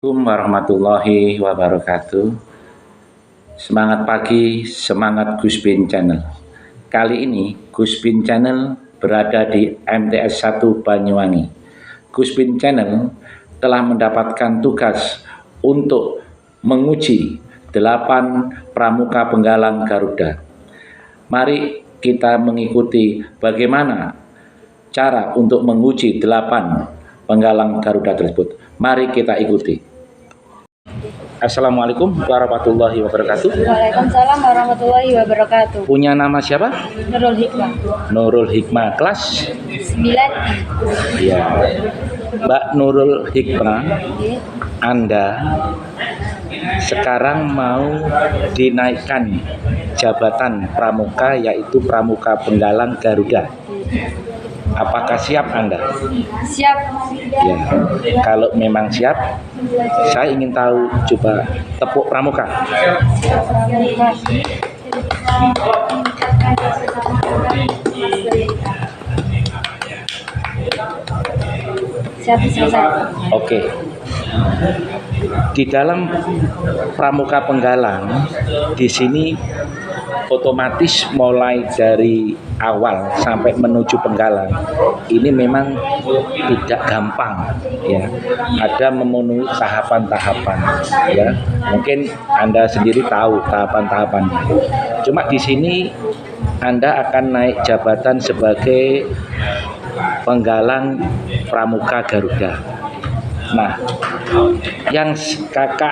Assalamualaikum warahmatullahi wabarakatuh. Semangat pagi, semangat Guspin Channel. Kali ini Guspin Channel berada di MTS 1 Banyuwangi. Guspin Channel telah mendapatkan tugas untuk menguji 8 pramuka penggalang Garuda. Mari kita mengikuti bagaimana cara untuk menguji 8 penggalang Garuda tersebut. Mari kita ikuti. Assalamualaikum warahmatullahi wabarakatuh. Waalaikumsalam warahmatullahi wabarakatuh. Punya nama siapa? Nurul Hikmah. Nurul Hikmah, kelas 9. ya. Mbak Nurul Hikmah, Anda sekarang mau dinaikkan jabatan pramuka, yaitu pramuka penggalang Garuda. Apakah siap Anda? Siap. Ya, kalau memang siap, saya ingin tahu, coba tepuk pramuka. Siap, selesai. Oke. Di dalam pramuka penggalang, di sini otomatis mulai dari awal sampai menuju penggalang ini memang tidak gampang, ya. Ada memenuhi tahapan-tahapan, ya. Mungkin Anda sendiri tahu tahapan-tahapannya. Cuma di sini Anda akan naik jabatan sebagai penggalang pramuka Garuda. Nah, yang kakak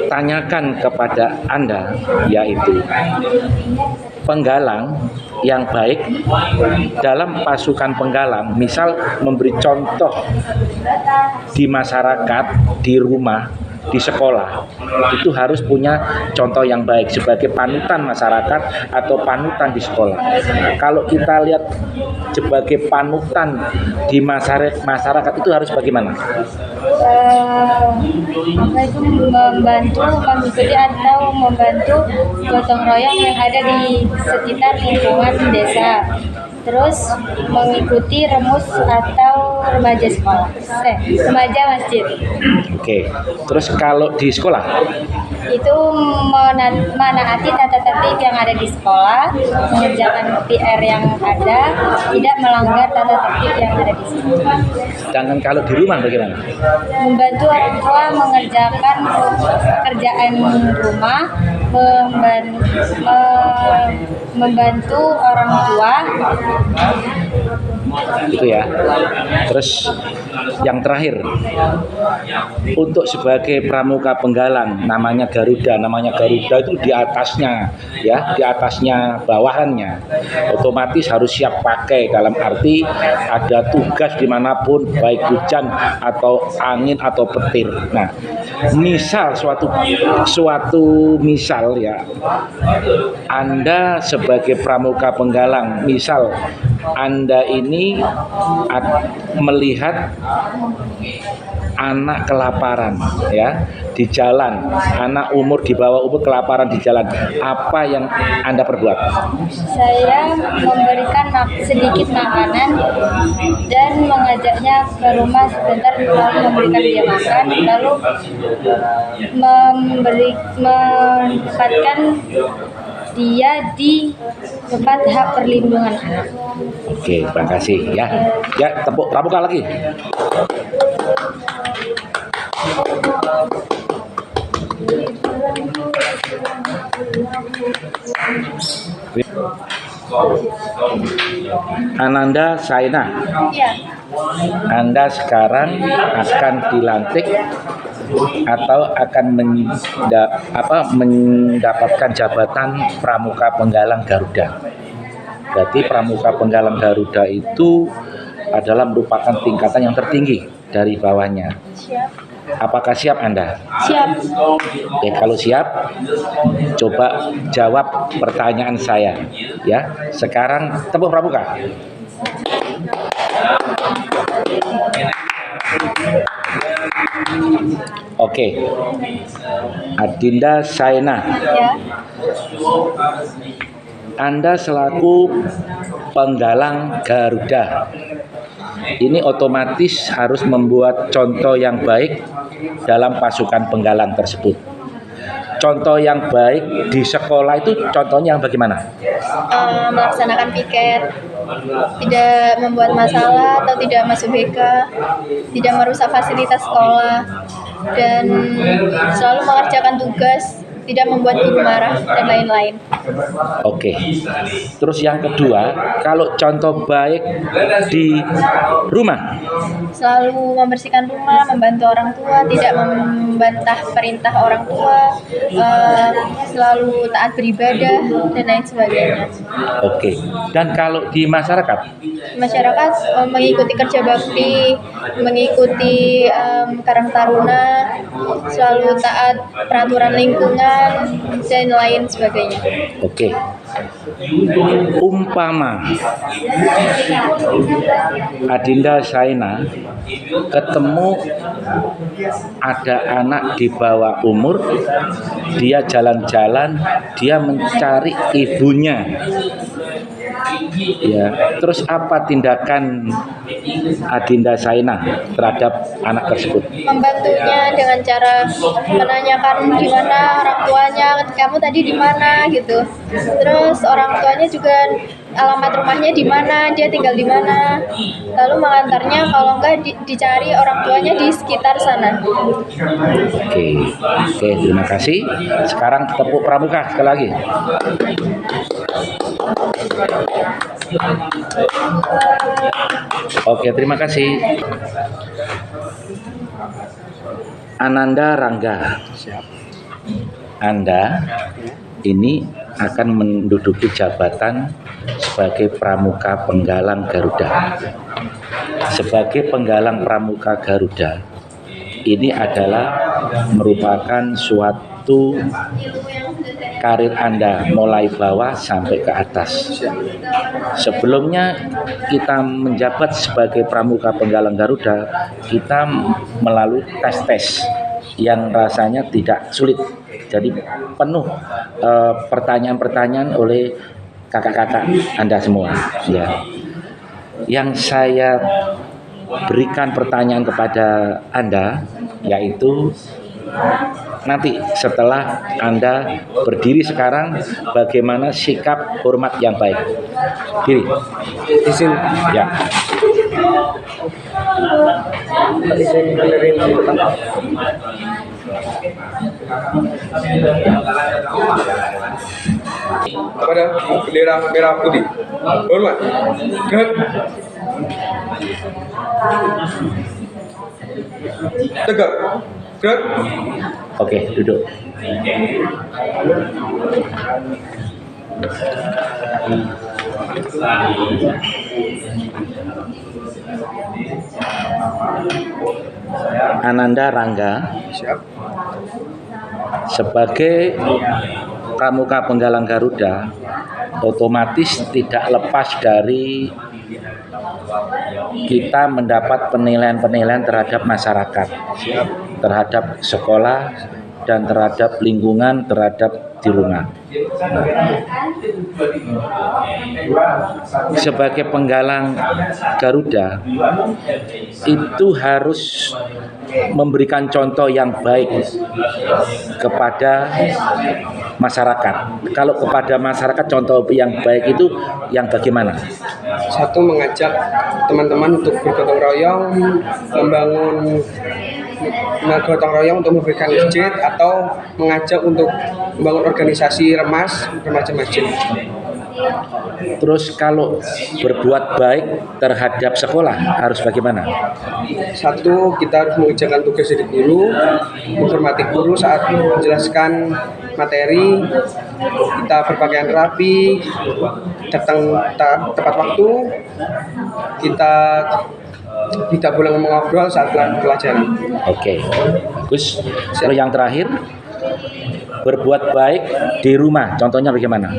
tanyakan kepada Anda yaitu penggalang yang baik dalam pasukan penggalang, misal memberi contoh di masyarakat, di rumah, di sekolah, itu harus punya contoh yang baik sebagai panutan masyarakat atau panutan di sekolah. Kalau kita lihat sebagai panutan di masyarakat itu harus bagaimana? Itu membantu, mengikuti atau membantu gotong royong yang ada di sekitar lingkungan desa. Terus mengikuti remus atau remaja sekolah, remaja masjid. Oke. Terus kalau di sekolah? Itu menaati tata tertib yang ada di sekolah, mengerjakan PR yang ada, tidak melanggar tata tertib yang ada di sekolah. Sedangkan kalau di rumah bagaimana? Membantu orang tua mengerjakan pekerjaan rumah, membantu orang tua. Itu ya. Terus yang terakhir, untuk sebagai pramuka penggalang namanya Garuda itu di atasnya, ya, di atasnya bawahannya otomatis harus siap pakai, dalam arti ada tugas dimanapun, baik hujan atau angin atau petir. Nah, misal suatu misal, ya, Anda sebagai pramuka penggalang, misal Anda ini melihat anak kelaparan, ya, di jalan, anak di bawah umur kelaparan di jalan, apa yang Anda perbuat? Saya memberikan sedikit makanan dan mengajaknya ke rumah sebentar, lalu memberikan dia makan, lalu menempatkan dia di tempat hak perlindungan anak. Oke, terima kasih, ya. Ya, tepuk pramuka lagi. Ananda Saina, Ya. Anda sekarang akan dilantik atau akan mendapatkan jabatan pramuka penggalang Garuda. Berarti pramuka penggalang Garuda itu adalah merupakan tingkatan yang tertinggi dari bawahnya. Siap. Apakah siap Anda? Siap. Oke, kalau siap, coba jawab pertanyaan saya, ya. Sekarang tepuk pramuka. Oke. Adinda Saina, Ya. Anda selaku penggalang Garuda, ini otomatis harus membuat contoh yang baik dalam pasukan penggalang tersebut. Contoh yang baik di sekolah itu contohnya yang bagaimana? Melaksanakan piket, tidak membuat masalah atau tidak masuk BK, tidak merusak fasilitas sekolah, dan selalu mengerjakan tugas, tidak membuat guru marah, dan lain-lain. Oke. Terus yang kedua, kalau contoh baik di rumah, Selalu membersihkan rumah, membantu orang tua, tidak membantah perintah orang tua, selalu taat beribadah, dan lain sebagainya. oke. Dan kalau di masyarakat, Masyarakat mengikuti kerja bakti, mengikuti Karang Taruna, selalu taat peraturan lingkungan, dan lain sebagainya. oke. Umpama Adinda Saina ketemu ada anak di bawah umur, dia jalan-jalan, dia mencari ibunya. Ya, terus apa tindakan Adinda Saina terhadap anak tersebut? Membantunya dengan cara menanyakan di mana orang tuanya, kamu tadi di mana gitu. Terus orang tuanya juga alamat rumahnya di mana, dia tinggal di mana. Lalu mengantarnya, kalau enggak dicari orang tuanya di sekitar sana. Oke, terima kasih. Sekarang tepuk pramuka sekali lagi. Oke, terima kasih. Ananda Rangga, Anda ini akan menduduki jabatan sebagai pramuka penggalang Garuda. Sebagai penggalang pramuka Garuda, ini adalah merupakan suatu karir Anda mulai bawah sampai ke atas. Sebelumnya kita menjabat sebagai pramuka penggalang Garuda, kita melalui tes-tes yang rasanya tidak sulit. Jadi penuh pertanyaan-pertanyaan oleh kakak-kakak Anda semua. Ya. Yang saya berikan pertanyaan kepada Anda yaitu nanti setelah Anda berdiri sekarang, bagaimana sikap hormat yang baik? Diri. Izin. Ya. Kepada bendera merah putih. Hormat. Gerak. Tegak. Gerak. Oke, duduk. Ananda Rangga, Siap. sebagai pramuka penggalang Garuda, otomatis tidak lepas dari kita mendapat penilaian-penilaian terhadap masyarakat, terhadap sekolah, dan terhadap lingkungan, terhadap di rumah. Sebagai penggalang Garuda, itu harus memberikan contoh yang baik kepada masyarakat. Kalau kepada masyarakat, contoh yang baik itu yang bagaimana? Satu, mengajak teman-teman untuk bergotong royong, membangun gotong royong untuk memberikan masjid, atau mengajak untuk membangun organisasi remaja masjid. Terus kalau berbuat baik terhadap sekolah harus bagaimana? Satu, kita harus mengerjakan tugas dari guru, menghormati guru saat menjelaskan materi, kita berpakaian rapi, datang tepat waktu, kita tidak boleh mengobrol saat pelajaran. Oke, bagus. Lalu yang terakhir, berbuat baik di rumah, contohnya bagaimana?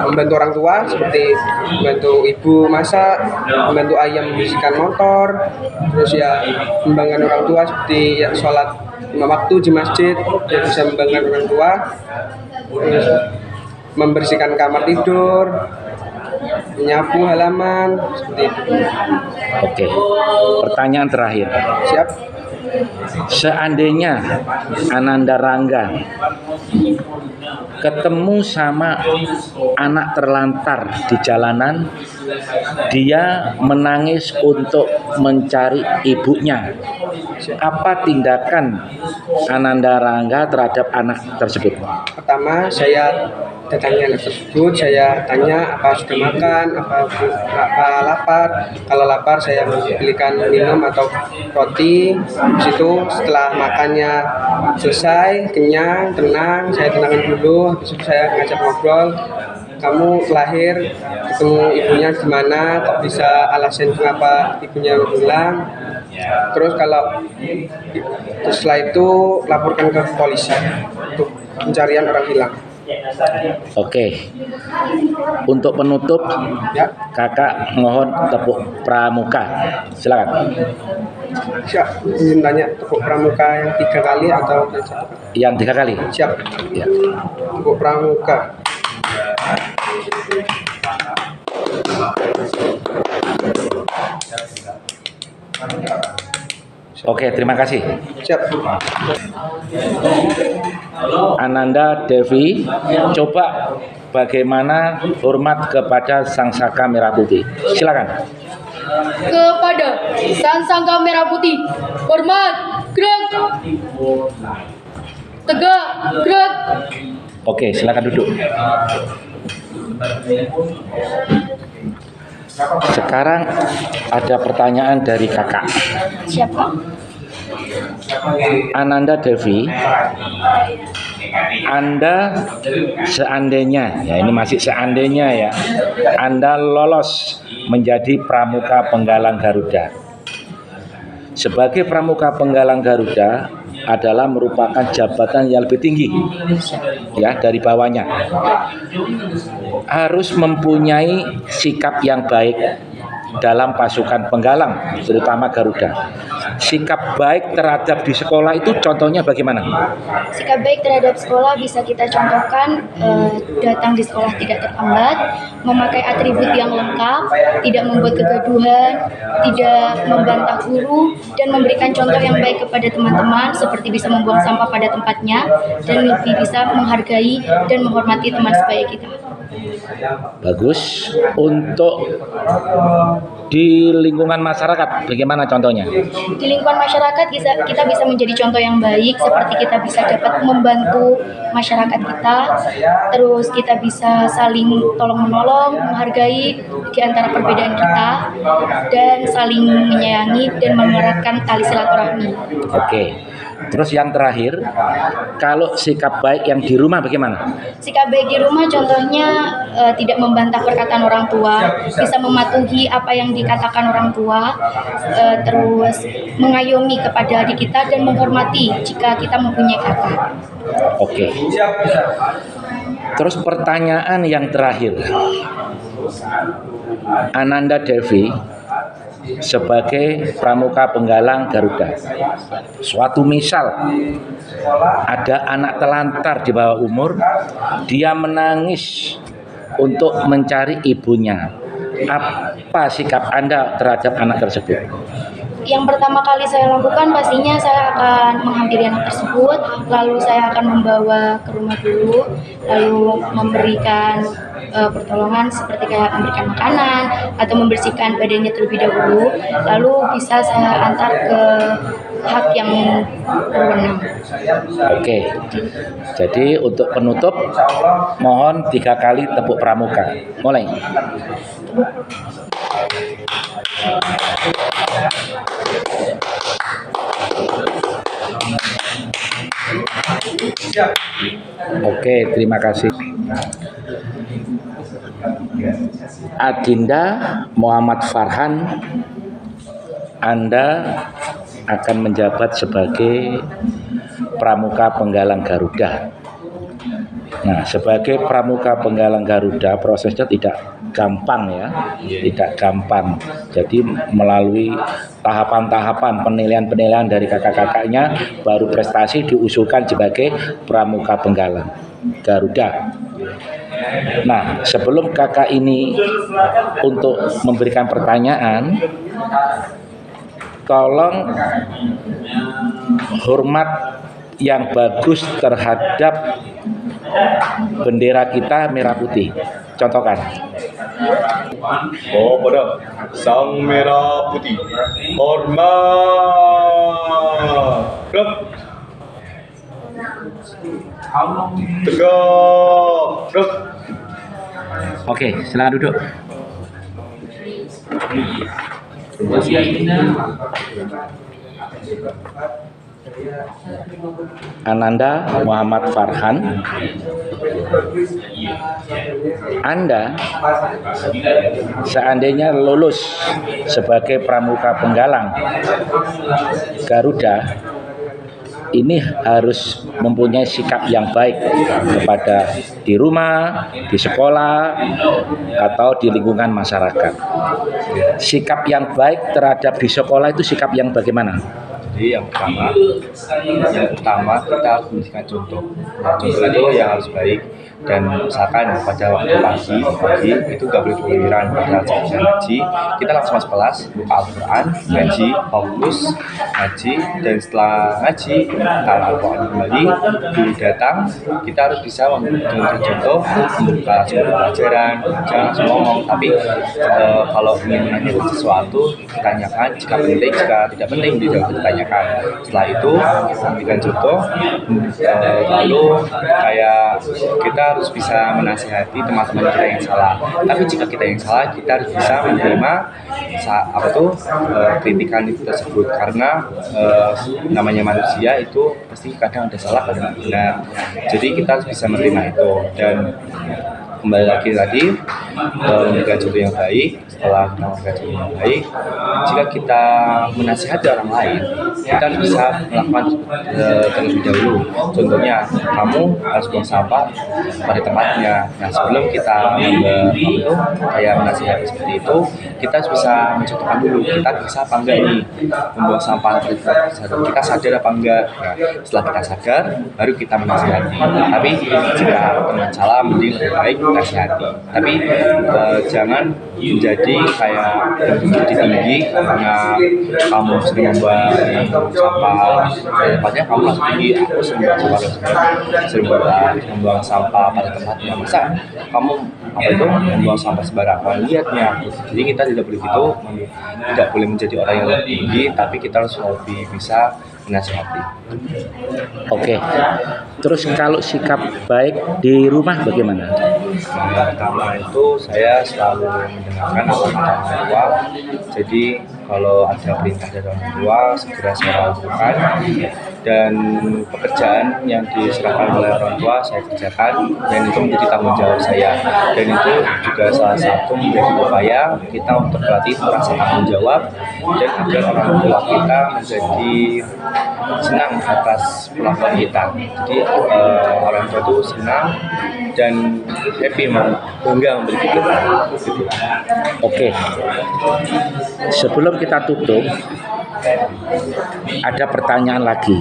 Membantu orang tua, seperti membantu ibu masak, membantu ayah membersihkan motor, terus ya membanggakan orang tua seperti ya, sholat 5 waktu di masjid, ya bisa membanggakan orang tua, terus membersihkan kamar tidur, menyapu halaman seperti itu. Oke. Pertanyaan terakhir. Siap. Seandainya Ananda Rangga ketemu sama anak terlantar di jalanan, dia menangis untuk mencari ibunya. Apa tindakan Ananda Rangga terhadap anak tersebut? Pertama, saya datangi anak tersebut, saya tanya apa sudah makan, apa lapar. Kalau lapar saya belikan minum atau roti. Di situ setelah makannya selesai, kenyang, tenang, saya tenangkan dulu. Habis itu saya ngajak ngobrol. Kamu lahir ketemu ibunya gimana? Kok bisa alasan kenapa ibunya hilang? Terus setelah itu laporkan ke polisi untuk pencarian orang hilang. Oke. Untuk penutup, Ya, kakak mohon tepuk pramuka. Silakan. siap. Ingin tanya tepuk pramuka yang 3 kali atau yang 1 kali? Yang 3 kali. Siap. Ya. Tepuk pramuka. Oke, terima kasih. Siap. Ananda Devi, coba bagaimana hormat kepada Sang Saka Merah Putih. Silakan. Kepada Sang Saka Merah Putih, hormat, gerak, tegak, gerak. Oke, silakan duduk. Sekarang ada pertanyaan dari kakak. Siapa? Ananda Devi, Anda seandainya, ya ini masih seandainya ya, Anda lolos menjadi pramuka penggalang Garuda. Sebagai pramuka penggalang Garuda adalah merupakan jabatan yang lebih tinggi ya dari bawahnya. Harus mempunyai sikap yang baik dalam pasukan penggalang, terutama Garuda. Sikap baik terhadap di sekolah itu contohnya bagaimana? Sikap baik terhadap sekolah bisa kita contohkan datang di sekolah tidak terlambat, memakai atribut yang lengkap, tidak membuat kegaduhan, tidak membantah guru, dan memberikan contoh yang baik kepada teman-teman seperti bisa membuang sampah pada tempatnya dan lebih bisa menghargai dan menghormati teman sebaya kita. Bagus. Untuk di lingkungan masyarakat bagaimana contohnya? Di lingkungan masyarakat kita bisa menjadi contoh yang baik, seperti kita bisa dapat membantu masyarakat kita, terus kita bisa saling tolong-menolong, menghargai di antara perbedaan kita, dan saling menyayangi dan mengeratkan tali silaturahmi. Oke. Terus yang terakhir, kalau sikap baik yang di rumah bagaimana? Sikap baik di rumah contohnya tidak membantah perkataan orang tua, bisa mematuhi apa yang dikatakan orang tua, terus mengayomi kepada adik kita dan menghormati jika kita mempunyai kakak. Oke. Terus pertanyaan yang terakhir, Ananda Devi sebagai pramuka penggalang Garuda, suatu misal ada anak telantar di bawah umur, dia menangis untuk mencari ibunya. Apa sikap Anda terhadap anak tersebut? Yang pertama kali saya lakukan pastinya saya akan menghampiri anak tersebut, lalu saya akan membawa ke rumah dulu, lalu memberikan pertolongan seperti kayak memberikan makanan atau membersihkan badannya terlebih dahulu, lalu bisa saya antar ke hak yang berwenang. Oke. Jadi untuk penutup mohon 3 kali tepuk pramuka. Mulai. Oke, terima kasih. Adinda Muhammad Farhan, Anda akan menjabat sebagai pramuka penggalang Garuda. Nah, sebagai pramuka penggalang Garuda prosesnya tidak gampang ya, tidak gampang. Jadi melalui tahapan-tahapan penilaian-penilaian dari kakak-kakaknya baru prestasi diusulkan sebagai pramuka penggalang Garuda. Nah, sebelum kakak ini untuk memberikan pertanyaan, tolong hormat yang bagus terhadap bendera kita merah putih. Contohkan. Oh, pada sang merah putih. Hormat. Gerak. Tegak. Gerak. Oke, silakan duduk. Ananda Muhammad Farhan, Anda seandainya lulus sebagai pramuka penggalang Garuda, ini harus mempunyai sikap yang baik kepada di rumah, di sekolah, atau di lingkungan masyarakat. Sikap yang baik terhadap di sekolah itu sikap yang bagaimana? Jadi yang pertama kita harus memberikan contoh. Nah, contoh itu yang harus baik. Dan misalkan pada waktu pagi itu nggak boleh keluyuran pada saat ngaji, kita langsung masuk kelas, buka Al-Quran, ngaji, fokus, ngaji, dan setelah ngaji, kalau Al-Quran kembali, guru datang, kita harus bisa memberikan contoh, membuka sumber pelajaran, jangan langsung ngomong, tapi kalau ingin menanyakan sesuatu, ditanyakan, jika penting, jika tidak penting, tidak ditanyakan. Setelah itu, memberikan contoh, lalu kayak kita harus bisa menasihati teman-teman kita yang salah. Tapi jika kita yang salah, kita harus bisa menerima kritikan itu tersebut, karena namanya manusia itu pasti kadang ada salah, kadang benar. Jadi kita harus bisa menerima itu. Dan kembali lagi tadi, memberikan contoh yang baik. Setelah kita memberikan contoh yang baik, jika kita menasihati orang lain, kita harus bisa melakukan terlebih dahulu. Contohnya, kamu harus buang sampah pada tempatnya. Nah, sebelum kita kayak menasihati seperti itu, kita harus bisa mencontohkan dulu, kita bisa apa enggak ini membuang sampah, kita sadar apa enggak. Nah, setelah kita sadar, baru kita menasihati. Tapi jika teman salah, mending lebih baik nasihati. Tapi jangan menjadi kayak menjadi tinggi karena kamu sering membuang sampah. Tempatnya kamu masih tinggi, aku sering membuang sampah pada tempatnya. Masa kamu membuang sampah sembarangan, lihatnya. Jadi kita tidak boleh gitu, tidak boleh menjadi orang yang lebih tinggi, tapi kita harus lebih bisa menasihati. Oke. Terus kalau sikap baik di rumah bagaimana? Yang pertama itu saya selalu mendengarkan apa kata orang tua. Jadi kalau ada perintah dari orang tua segera saya lakukan, dan pekerjaan yang diserahkan oleh orang tua saya kerjakan, dan itu menjadi tanggung jawab saya. Dan itu juga salah satu menjadi upaya kita untuk berlatih rasa tanggung jawab, dan agar orang tua kita menjadi senang atas perlakuan kita. Jadi orang tua itu senang dan happy, bangga memberi kita. Gitu. Oke. Sebelum kita tutup, ada pertanyaan lagi.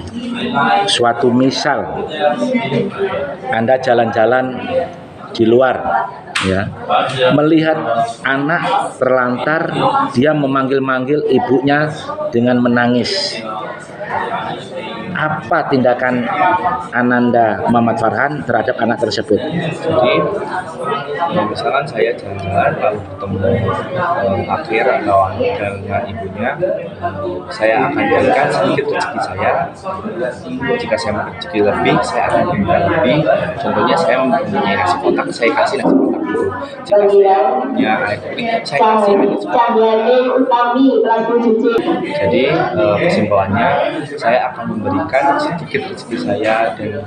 Suatu misal, Anda jalan-jalan di luar, ya, melihat anak terlantar, dia memanggil-manggil ibunya dengan menangis. Apa tindakan Ananda Muhammad Farhan terhadap anak tersebut? Jadi, misalkan saya jalan-jalan lalu bertemu akhir atau dengan ibunya, saya akan berikan sedikit rezeki saya. Jika saya mau rezeki lebih, saya akan berikan lebih. Contohnya saya mempunyai nasi kotak, saya kasih nasi kotak dulu. Jika saya punya air putih, saya kasih nasi kotak. Jadi kesimpulannya, saya akan memberikan sedikit rezeki saya, dan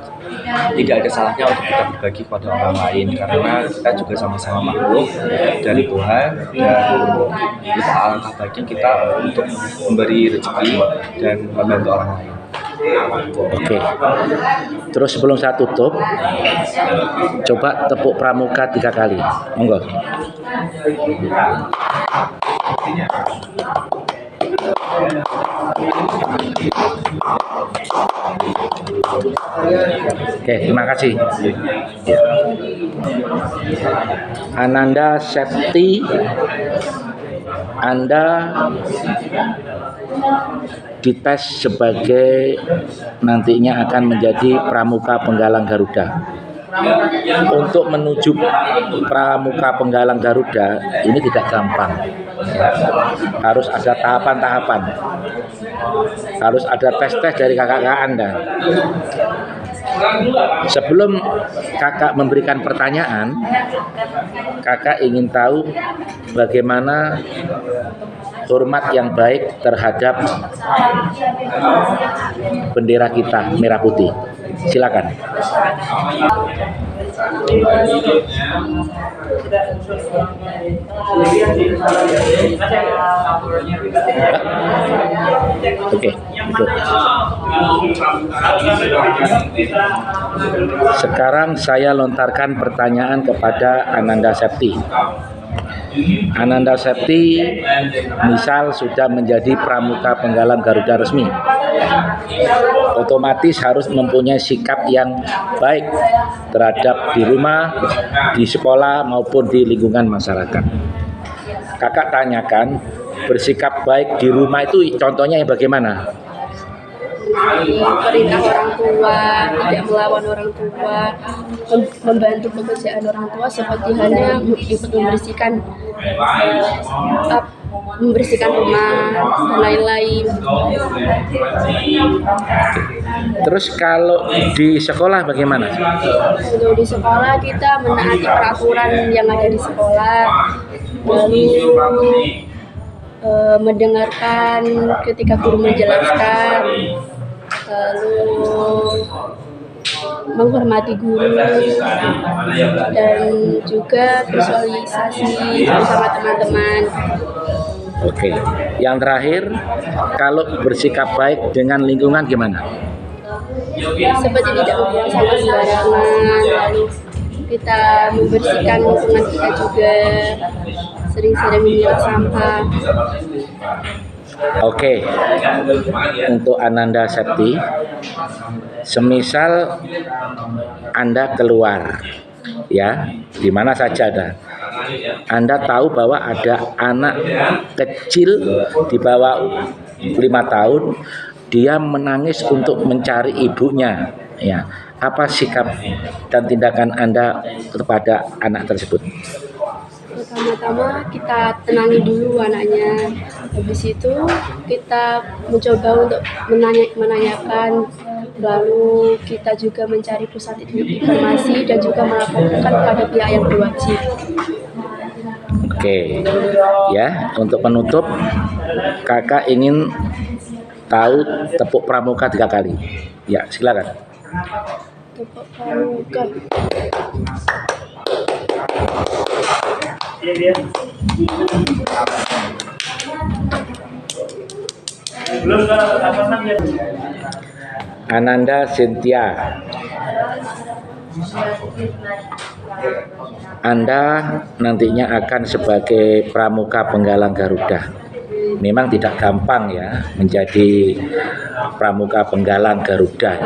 tidak ada salahnya untuk kita berbagi kepada orang lain, karena kita juga sama-sama makhluk dari Tuhan, dan kita alangkah baiknya kita untuk memberi rezeki dan membantu orang lain. Oke. Terus sebelum saya tutup, coba tepuk pramuka 3 kali. Monggo. Oke, terima kasih. Ya. Ananda Septi, Anda dites sebagai nantinya akan menjadi Pramuka Penggalang Garuda. Untuk menuju Pramuka Penggalang Garuda ini tidak gampang. Harus ada tahapan-tahapan. Harus ada tes-tes dari kakak-kakak Anda. Sebelum kakak memberikan pertanyaan, kakak ingin tahu bagaimana hormat yang baik terhadap bendera kita merah putih. Silakan. Oke, betul. Sekarang saya lontarkan pertanyaan kepada Ananda Septi. Ananda Septi misal sudah menjadi Pramuka Penggalang Garuda resmi, otomatis harus mempunyai sikap yang baik terhadap di rumah, di sekolah maupun di lingkungan masyarakat. Kakak tanyakan, bersikap baik di rumah itu contohnya yang bagaimana? Perintah orang tua, tidak melawan orang tua, membantu pekerjaan orang tua seperti halnya ikut membersihkan rumah dan lain-lain. Terus kalau di sekolah bagaimana? Untuk di sekolah kita menaati peraturan yang ada di sekolah, lalu mendengarkan ketika guru menjelaskan, lalu menghormati guru dan juga bersosialisasi bersama teman-teman. Oke, yang terakhir, kalau bersikap baik dengan lingkungan gimana? Seperti tidak membuang sampah sembarangan, lalu kita membersihkan lingkungan kita juga, sering-sering memilah sampah. Oke, untuk Ananda Septi, semisal Anda keluar, ya, di mana saja Anda tahu bahwa ada anak kecil di bawah 5 tahun, dia menangis untuk mencari ibunya, ya. Apa sikap dan tindakan Anda kepada anak tersebut? Pertama-tama kita tenangi dulu anaknya, habis itu kita mencoba untuk menanyakan, lalu kita juga mencari pusat informasi dan juga melaporkan kepada pihak yang berwajib. Oke, ya, untuk penutup, kakak ingin tahu tepuk pramuka 3 kali. Ya, silakan. Tepuk pramuka. Ananda Cynthia, Anda nantinya akan sebagai Pramuka Penggalang Garuda. Memang tidak gampang ya menjadi Pramuka Penggalang Garuda.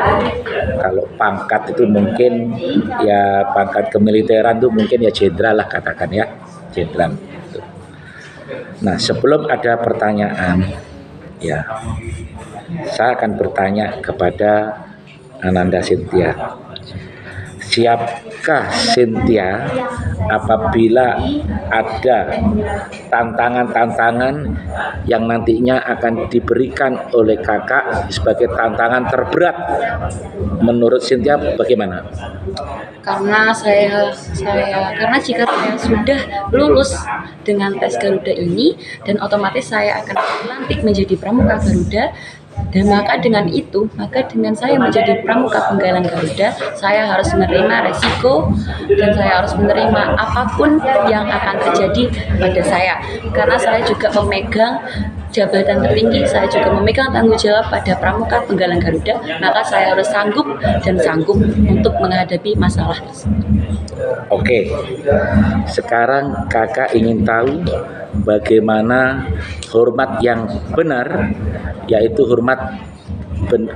Kalau pangkat itu mungkin ya pangkat kemiliteran itu mungkin ya jenderal lah katakan ya, jenderal. Nah, sebelum ada pertanyaan ya, saya akan bertanya kepada Ananda Cynthia. Siapkah Cynthia apabila ada tantangan-tantangan yang nantinya akan diberikan oleh kakak sebagai tantangan terberat? Menurut Cynthia bagaimana? Karena karena jika saya sudah lulus dengan tes Garuda ini dan otomatis saya akan dilantik menjadi Pramuka Garuda. Dan maka dengan saya menjadi Pramuka Penggalang Garuda, saya harus menerima resiko dan saya harus menerima apapun yang akan terjadi pada saya. Karena saya juga memegang jabatan tertinggi, saya juga memegang tanggung jawab pada Pramuka Penggalang Garuda, maka saya harus sanggup untuk menghadapi masalah tersebut. Oke, sekarang kakak ingin tahu bagaimana hormat yang benar, yaitu hormat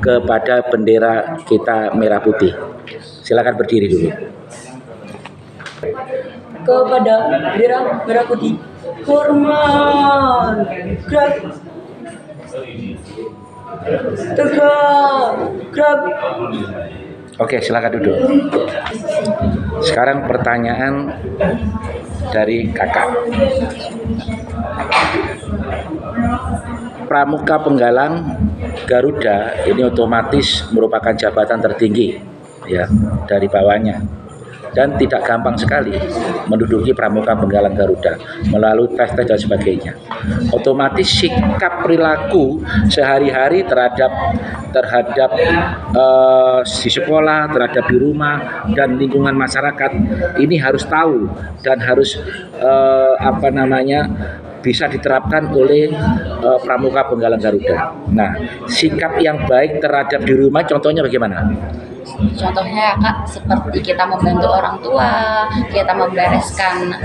kepada bendera kita merah putih. Silakan berdiri dulu. Kepada bendera merah putih, hormat, gerak, tegak, gerak. Oke, silakan duduk. Sekarang pertanyaan dari kakak. Pramuka Penggalang Garuda ini otomatis merupakan jabatan tertinggi ya dari bawahnya, dan tidak gampang sekali menduduki Pramuka Penggalang Garuda melalui tes-tes dan sebagainya. Otomatis sikap perilaku sehari-hari terhadap di sekolah, terhadap di rumah dan lingkungan masyarakat ini harus tahu dan harus bisa diterapkan oleh Pramuka Penggalang Garuda. Nah, sikap yang baik terhadap di rumah contohnya bagaimana? Contohnya Kak, seperti kita membantu orang tua, kita membereskan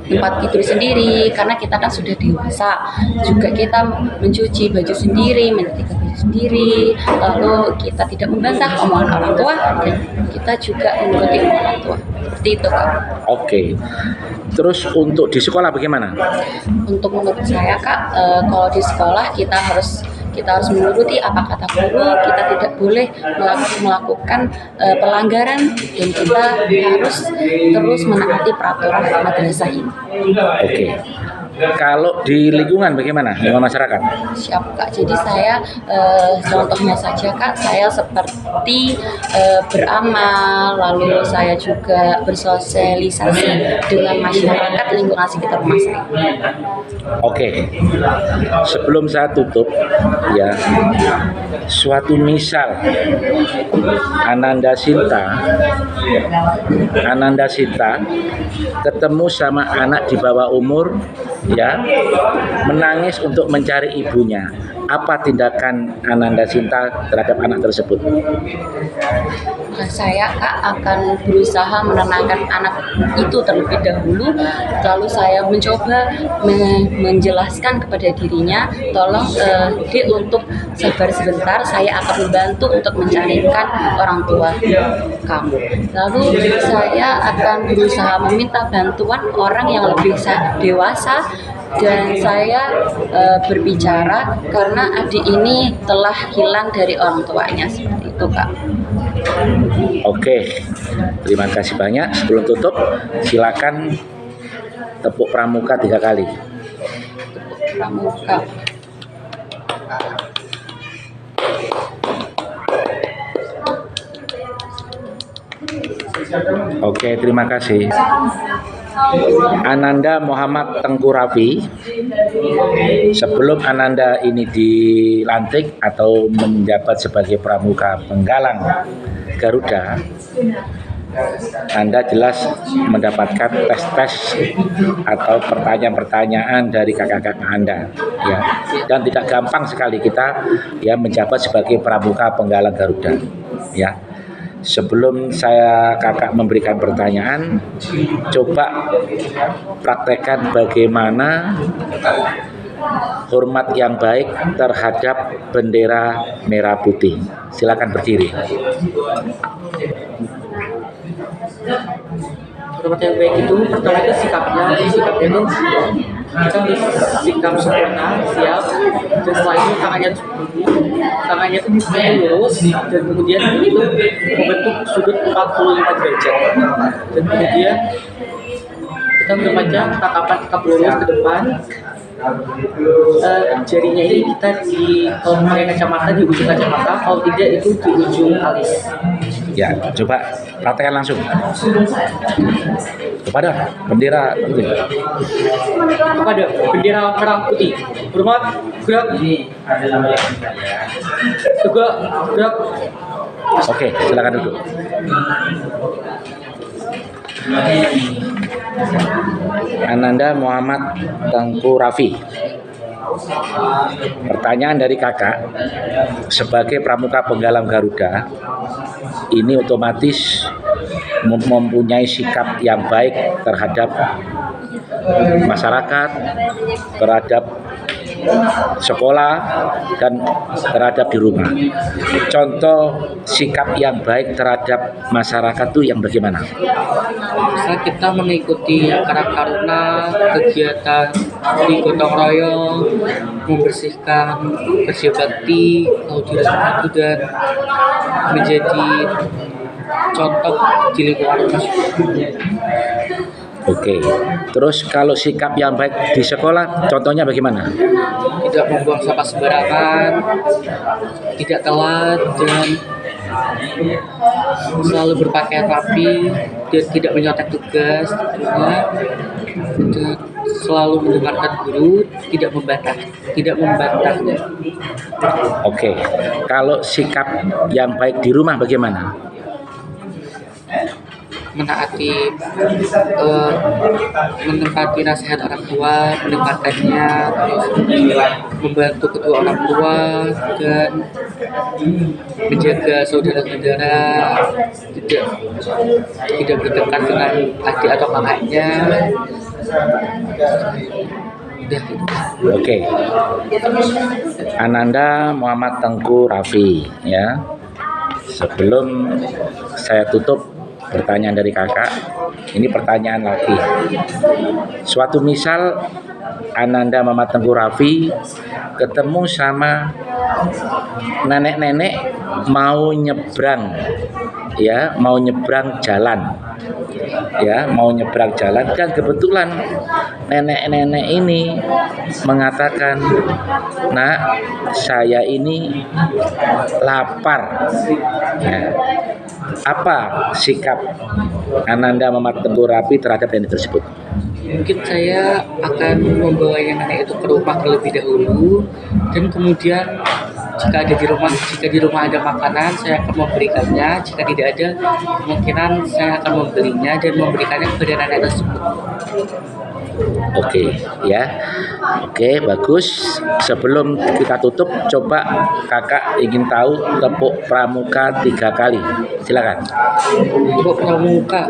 tempat tidur sendiri karena kita kan sudah dewasa. Juga kita mencuci baju sendiri, menyetrika baju sendiri, lalu kita tidak membantah omongan orang tua dan kita juga mengikuti omongan orang tua. Seperti itu Kak. Oke. Terus untuk di sekolah bagaimana? Untuk menurut saya Kak, kalau di sekolah kita harus menuruti apa kata guru, kita tidak boleh melakukan pelanggaran dan kita harus terus menaati peraturan madrasah ini. Oke. Kalau di lingkungan bagaimana? Lingkungan masyarakat? Siap Kak. Jadi saya contohnya saja Kak, saya seperti beramal, lalu saya juga bersosialisasi dengan masyarakat lingkungan sekitar rumah saya. Oke. Sebelum saya tutup ya, suatu misal Ananda Sinta ketemu sama anak di bawah umur ya, menangis untuk mencari ibunya. Apa tindakan Ananda Sinta terhadap anak tersebut? Saya Kak akan berusaha menenangkan anak itu terlebih dahulu, lalu saya mencoba menjelaskan kepada dirinya, tolong Dek untuk sabar sebentar, saya akan membantu untuk mencarikan orang tua kamu. Lalu saya akan berusaha meminta bantuan orang yang lebih dewasa, dan saya berbicara karena adik ini telah hilang dari orang tuanya, seperti itu Kak. Oke, terima kasih banyak. Sebelum tutup, silakan tepuk pramuka 3 kali. Tepuk pramuka. Oke, terima kasih. Ananda Muhammad Tengku Raffi. Sebelum Ananda ini dilantik atau menjabat sebagai Pramuka Penggalang Garuda, Anda jelas mendapatkan tes-tes atau pertanyaan-pertanyaan dari kakak-kakak Anda ya. Dan tidak gampang sekali kita ya menjabat sebagai Pramuka Penggalang Garuda ya. Sebelum saya kakak memberikan pertanyaan, coba praktekkan bagaimana hormat yang baik terhadap bendera merah putih. Silakan berdiri. Hormat yang baik itu pertama itu sikapnya itu kita harus sikap sempurna, siap, dan setelah itu tangannya itu lurus, dan kemudian itu membentuk sudut 45 derajat, dan kemudian kita membaca tatapan tetap lurus ke depan. Jarinya ini kita kalau pakai kacamata di ujung kacamata, kalau tidak itu di ujung alis. Ya, coba praktekkan langsung kepada bendera putih. Kepada bendera merah putih, hormat, gerak, tegak, gerak. Oke, silakan duduk. Ananda Muhammad Tengku Raffi. Pertanyaan dari kakak, sebagai pramuka penggalang Garuda, ini otomatis mempunyai sikap yang baik terhadap masyarakat, terhadap sekolah, dan terhadap di rumah. Contoh sikap yang baik terhadap masyarakat itu yang bagaimana? Misal kita mengikuti karang-taruna, kegiatan di gotong royong, membersihkan, bersih bakti, audiens itu, dan menjadi contoh di lingkungan masyarakat. Oke, terus kalau sikap yang baik di sekolah, contohnya bagaimana? Tidak membuang sampah sembarangan, tidak telat, dan selalu berpakaian rapi, dan tidak menyontek tugas, dan selalu mendengarkan guru, tidak membantahnya. Oke, kalau sikap yang baik di rumah bagaimana? Menempati nasihat orang tua, mendengarkannya, terus membantu kedua orang tua, dan menjaga saudara-saudara, tidak berdekat dengan adik atau kakaknya. Oke. Ananda Muhammad Tengku Raffi, ya. Sebelum saya tutup pertanyaan dari kakak, ini pertanyaan lagi. Suatu misal Ananda Muhammad Tengku Raffi ketemu sama nenek-nenek mau nyebrang, ya, mau nyebrang jalan, ya, mau nyebrang jalan, dan kebetulan nenek-nenek ini mengatakan, "Nak, saya ini lapar." Ya. Apa sikap Ananda Muhammad Tengku Raffi terhadap nenek tersebut? Mungkin saya akan membawa nenek itu ke rumah terlebih dahulu, dan kemudian jika di rumah ada makanan, saya akan memberikannya. Jika tidak ada, kemungkinan saya akan membelinya dan memberikannya kepada nenek tersebut. Oke, ya. Oke, bagus. Sebelum kita tutup, coba kakak ingin tahu tepuk pramuka 3 kali. Silakan. Tepuk pramuka.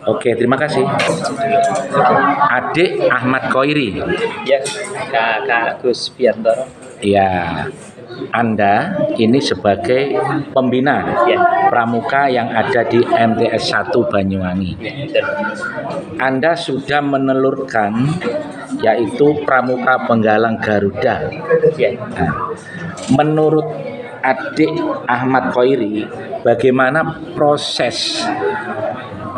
Oke, terima kasih. Adik Ahmad Koiri. Ya, Kakak Gus Biantoro. Ya, Anda ini sebagai pembina pramuka yang ada di MTS 1 Banyuwangi. Anda sudah menelurkan yaitu pramuka penggalang Garuda. Nah, menurut adik Ahmad Koiri, bagaimana proses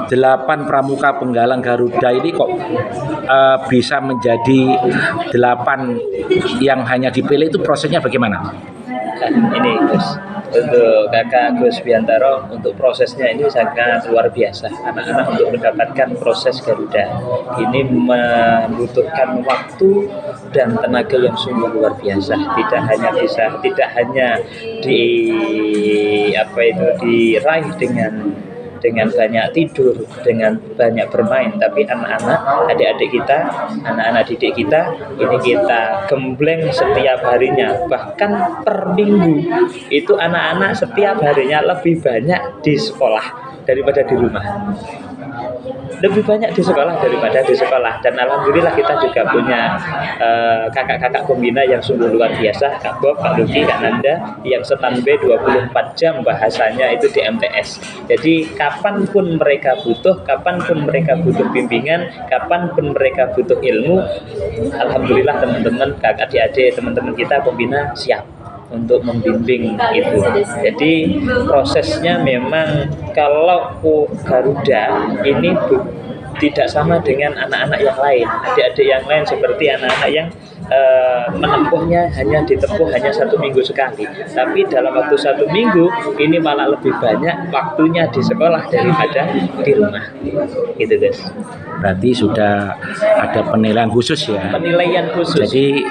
8 pramuka penggalang Garuda ini kok bisa menjadi 8 yang hanya dipilih, itu prosesnya bagaimana? Ini Gus, untuk Kakak Gus Biantoro, untuk prosesnya ini sangat luar biasa. Anak-anak untuk mendapatkan proses Garuda ini membutuhkan waktu dan tenaga yang sungguh luar biasa. Tidak hanya diraih dengan banyak tidur, dengan banyak bermain, tapi anak-anak, adik-adik kita, anak-anak didik kita, ini kita gembleng setiap harinya, bahkan per minggu itu anak-anak setiap harinya lebih banyak di sekolah daripada di rumah. Lebih banyak di sekolah daripada di sekolah, dan alhamdulillah kita juga punya kakak-kakak pembina yang sungguh luar biasa, Kak Bob, Kak Luki, Kak Nanda, yang standby 24 jam bahasanya itu di MTS. Jadi kapanpun mereka butuh bimbingan, kapanpun mereka butuh ilmu, alhamdulillah teman-teman, kakak adik-adik, teman-teman kita pembina siap untuk membimbing itu. Jadi prosesnya memang kalau Garuda ini tidak sama dengan anak-anak yang lain, adik-adik yang lain seperti anak-anak yang menempuhnya hanya 1 minggu sekali, tapi dalam waktu 1 minggu ini malah lebih banyak waktunya di sekolah daripada di rumah, gitu guys. Berarti sudah ada penilaian khusus ya? Penilaian khusus. Jadi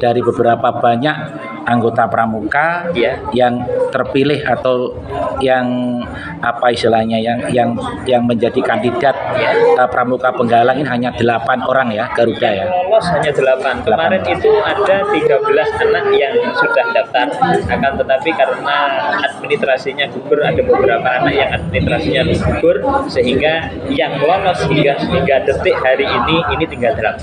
dari beberapa banyak anggota pramuka Ya. yang terpilih atau yang apa istilahnya yang menjadi kandidat pramuka penggalang ini hanya 8 orang ya Garuda ya. Lolos hanya 8. Kemarin itu ada 13 anak yang sudah daftar, akan tetapi karena administrasinya gugur, ada beberapa anak yang administrasinya gugur, sehingga yang lolos hingga detik hari ini tinggal 8.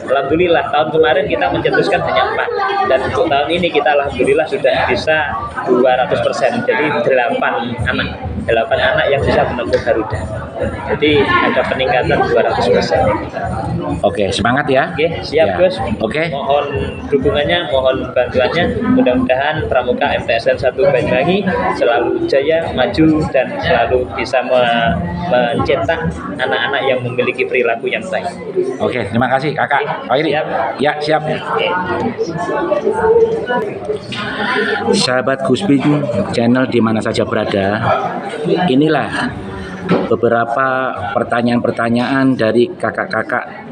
Alhamdulillah tahun kemarin kita mencetuskan hanya 4, dan untuk tahun ini kita alhamdulillah sudah bisa 200%, jadi 8 anak yang bisa menempuh Garuda. Jadi ada peningkatan 200%. Oke, semangat ya. Oke, siap Ya. Gus. Oke. Mohon dukungannya, mohon bantuannya. Mudah-mudahan Pramuka MTSN 1 Banyuwangi selalu jaya, maju, dan selalu bisa mencetak anak-anak yang memiliki perilaku yang baik. Oke, terima kasih Kakak. Pak Iri. Siap. Ya, siap. Sahabat Guspin channel di mana saja berada, inilah beberapa pertanyaan-pertanyaan dari kakak-kakak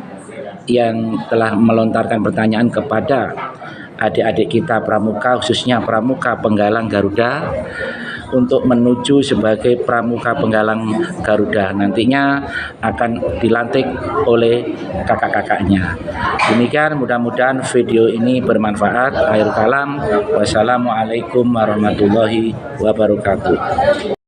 yang telah melontarkan pertanyaan kepada adik-adik kita pramuka, khususnya pramuka penggalang Garuda, untuk menuju sebagai pramuka penggalang Garuda. Nantinya akan dilantik oleh kakak-kakaknya. Demikian, mudah-mudahan video ini bermanfaat. Akhirul kalam, wassalamualaikum warahmatullahi wabarakatuh.